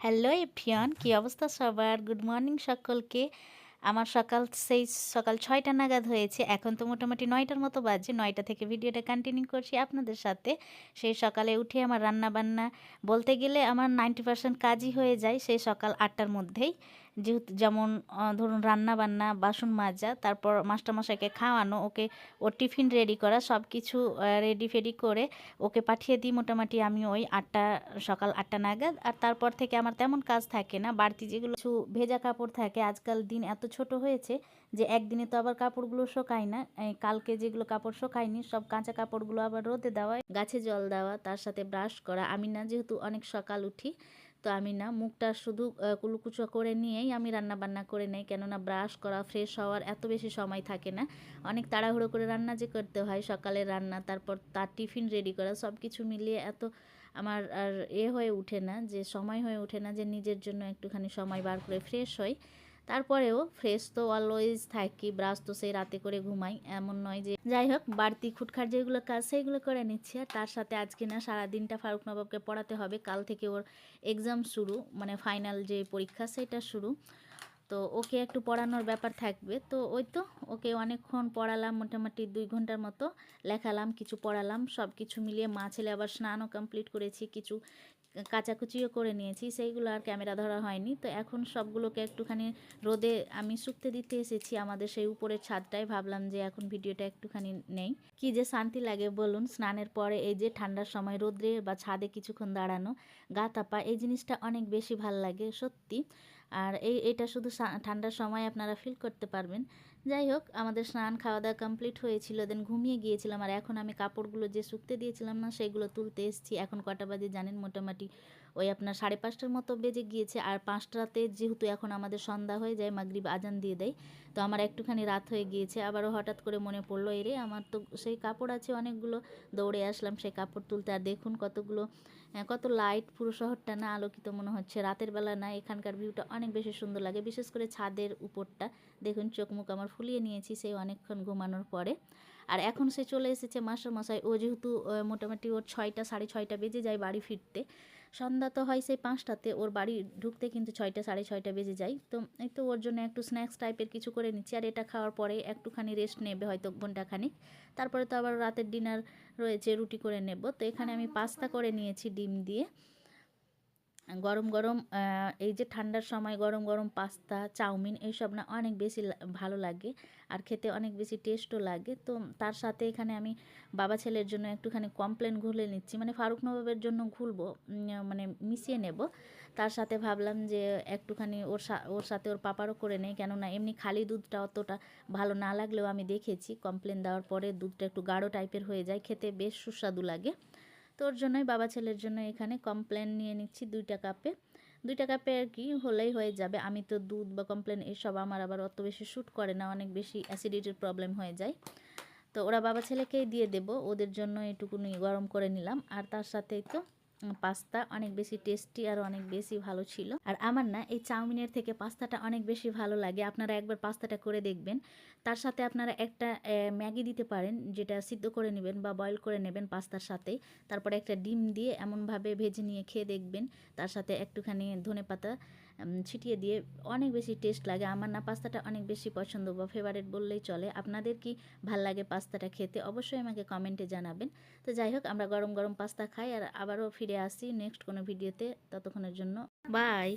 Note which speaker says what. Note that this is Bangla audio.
Speaker 1: হ্যালো এভরিওয়ান, কি অবস্থা সবার? গুড মর্নিং সকলকে। আমার সেই সকাল ৬টা নাগাদ হয়েছে। এখন তো মোটামুটি ৯টার মতো বাজে। ৯টা থেকে ভিডিওটা কন্টিনিউ করছি আপনাদের সাথে। সেই সকালে উঠে আমার রান্নাবান্না বলতে গেলে আমার 90% কাজই হয়ে যায় সেই সকাল ৮টার মধ্যেই। যেহেতু যেমন ধরুন রান্নাবান্না, বাসন মাজা, তারপর মাস্টারমশাইকে খাওয়ানো, ওর টিফিন রেডি করা, সব কিছু রেডি ফেডি করে ওকে পাঠিয়ে দিই মোটামুটি আমি ওই সকাল ৮টা নাগাদ। আর তারপর থেকে আমার তেমন কাজ থাকে না। বাড়তি যেগুলো কিছু ভেজা কাপড় থাকে, আজকাল দিন এত ছোট হয়েছে যে একদিনে তো আবার কাপড়গুলো শোকায় না। কালকে যেগুলো কাপড় শোকায়নি সব কাঁচা কাপড়গুলো আবার রোদে দেওয়া, গাছে জল দেওয়া, তার সাথে ব্রাশ করা। আমি না যেহেতু অনেক সকাল উঠি, তো আমি না মুখটা শুধু কুলুকুচো করে নিয়েই আমি রান্না বান্না করে নেই, কেননা ব্রাশ করা, ফ্রেশ হওয়ার এত বেশি সময় থাকে না। অনেক তাড়াহুড়ো করে রান্না যে করতে হয়, সকালের রান্না, তারপর তার টিফিন রেডি করা, সব কিছু মিলিয়ে এত আমার আর হয়ে ওঠে না, যে সময় হয়ে ওঠে না যে নিজের জন্য একটুখানি সময় বার করে ফ্রেশ হই। তারপরেও ফ্রেশ তো অলওয়েজ থাকি, ব্রাশ তো সেই রাতে করে ঘুমাই, এমন নয় যে। যাই হোক, বাড়তি খুটখাট যেগুলো কাজ সেইগুলো করে নিচ্ছি। আর তার সাথে আজকে না সারাদিনটা ফারুক নবাবকে পড়াতে হবে। কাল থেকে ওর এক্সাম শুরু, মানে ফাইনাল যে পরীক্ষা সেটা শুরু। তো ওকে একটু পড়ানোর ব্যাপার থাকবে। তো ওই তো ওকে অনেকক্ষণ পড়ালাম, মোটামুটি 2 ঘন্টার মতো লেখালাম, কিছু পড়ালাম, সব কিছু মিলিয়ে মা ছেলে আবার স্নানও কমপ্লিট করেছি, কিছু কাচাকুচিও করে নিয়েছি, সেইগুলো আর ক্যামেরা ধরা হয়নি। তো এখন সবগুলোকে একটুখানি রোদে আমি শুকতে দিতে এসেছি আমাদের সেই উপরের ছাদটায়। ভাবলাম যে এখন ভিডিওটা একটুখানি নেই। কি যে শান্তি লাগে বলুন স্নানের পরে এই যে ঠান্ডার সময় রোদ্রে বা ছাদে কিছুক্ষণ দাঁড়ানো, গা তাপা, এই জিনিসটা অনেক বেশি ভাল লাগে সত্যি। আর এটা শুধু ঠান্ডার সময় আপনারা ফিল করতে পারবেন। যাই হোক, আমাদের স্নান খাওয়া দাওয়া কমপ্লিট হয়েছিল, দেন ঘুমিয়ে গিয়েছিলাম। আর এখন আমি কাপড়গুলো যে শুকতে দিয়েছিলাম না, সেগুলো তুলতে এসেছি। এখন কটা বাজে জানেন? মোটামুটি ওই আপনার 5:30টার মতো বেজে গিয়েছে। আর 5টাতে যেহেতু এখন আমাদের সন্ধ্যা হয়ে যায়, মাগরিব আজান দিয়ে দেয়, তো আমার একটুখানি রাত হয়ে গিয়েছে। আবারও হঠাৎ করে মনে পড়লো, এরে আমার তো সেই কাপড় আছে অনেকগুলো। দৌড়ে আসলাম সেই কাপড় তুলতে। আর দেখুন কত লাইট, পুরো শহরটা না আলোকিত মনে হচ্ছে। রাতের বেলা না এখানকার ভিউটা অনেক বেশি সুন্দর লাগে, বিশেষ করে ছাদের উপরটা। দেখুন চোখ মুখ আমার ফুলিয়ে নিয়েছি সেই অনেকক্ষণ ঘুমানোর পরে। আর এখন সে চলে এসেছে মাস্টারমশাই। ও যেহেতু মোটামুটি ওর 6টা 6:30 বেজে যায় বাড়ি ফিরতে। সন্ধ্যা তো হয় সেই 5টাতে, ওর বাড়ি ঢুকতে কিন্তু 6টা 6:30 বেজে যায়। তো এই তো ওর জন্য একটু স্ন্যাক্স টাইপের কিছু করে নিচ্ছি। আর এটা খাওয়ার পরে একটুখানি রেস্ট নেবে হয়তো ঘন্টাখানিক। তারপরে তো আবার রাতের ডিনার রয়েছে, রুটি করে নেব। তো এখানে আমি পাস্তা করে নিয়েছি ডিম দিয়ে। গরম গরম এই যে ঠান্ডার সময় গরম গরম পাস্তা, চাউমিন, এইসব না অনেক বেশি ভালো লাগে আর খেতে অনেক বেশি টেস্টও লাগে। তো তার সাথে এখানে আমি বাবা ছেলের জন্য একটুখানি কমপ্লেন ঘুলে নিচ্ছি, মানে ফারুক নবাবের জন্য ঘুলবো, মানে মিশিয়ে নেব। তার সাথে ভাবলাম যে একটুখানি ওর সাথে ওর পাপারও করে নেই, কেননা এমনি খালি দুধটা অতটা ভালো না লাগলেও আমি দেখেছি কমপ্লেন দেওয়ার পরে দুধটা একটু গাঢ় টাইপের হয়ে যায়, খেতে বেশ সুস্বাদু লাগে। তো ওর জন্যই বাবা ছেলের জন্য এখানে কমপ্লেন নিয়ে নিচ্ছি 2টা কাপে। 2টা কাপে আর কি হলেই হয়ে যাবে। আমি তো দুধ বা কমপ্লেন এসব আমার আবার অত বেশি শ্যুট করে না, অনেক বেশি অ্যাসিডিটির প্রবলেম হয়ে যায়। তো ওরা বাবা ছেলেকেই দিয়ে দেব, ওদের জন্য এটুকুনি গরম করে নিলাম। আর তার সাথেই তো পাস্তা অনেক বেশি টেস্টি আর অনেক বেশি ভালো ছিল। আর আমার না এই চাউমিনের থেকে পাস্তাটা অনেক বেশি ভালো লাগে, আপনারা একবার পাস্তাটা করে দেখবেন। তার সাথে আপনারা একটা ম্যাগি দিতে পারেন, যেটা সিদ্ধ করে নেবেন বা বয়েল করে নেবেন পাস্তার সাথেই। তারপরে একটা ডিম দিয়ে এমনভাবে ভেজে নিয়ে খেয়ে দেখবেন, তার সাথে একটুখানি ধনেপাতা ছিটিয়ে দিয়ে, অনেক বেশি টেস্ট লাগে। আমার না পাস্তাটা অনেক বেশি পছন্দ বা ফেভারিট বললেই চলে। আপনাদের কি ভাল লাগে পাস্তাটা খেতে? অবশ্যই আমাকে কমেন্টে জানাবেন। তো যাই হোক, আমরা গরম গরম পাস্তা খাই আর আবারও ফিরে আসি নেক্সট কোনো ভিডিওতে। ততক্ষণের জন্য বাই।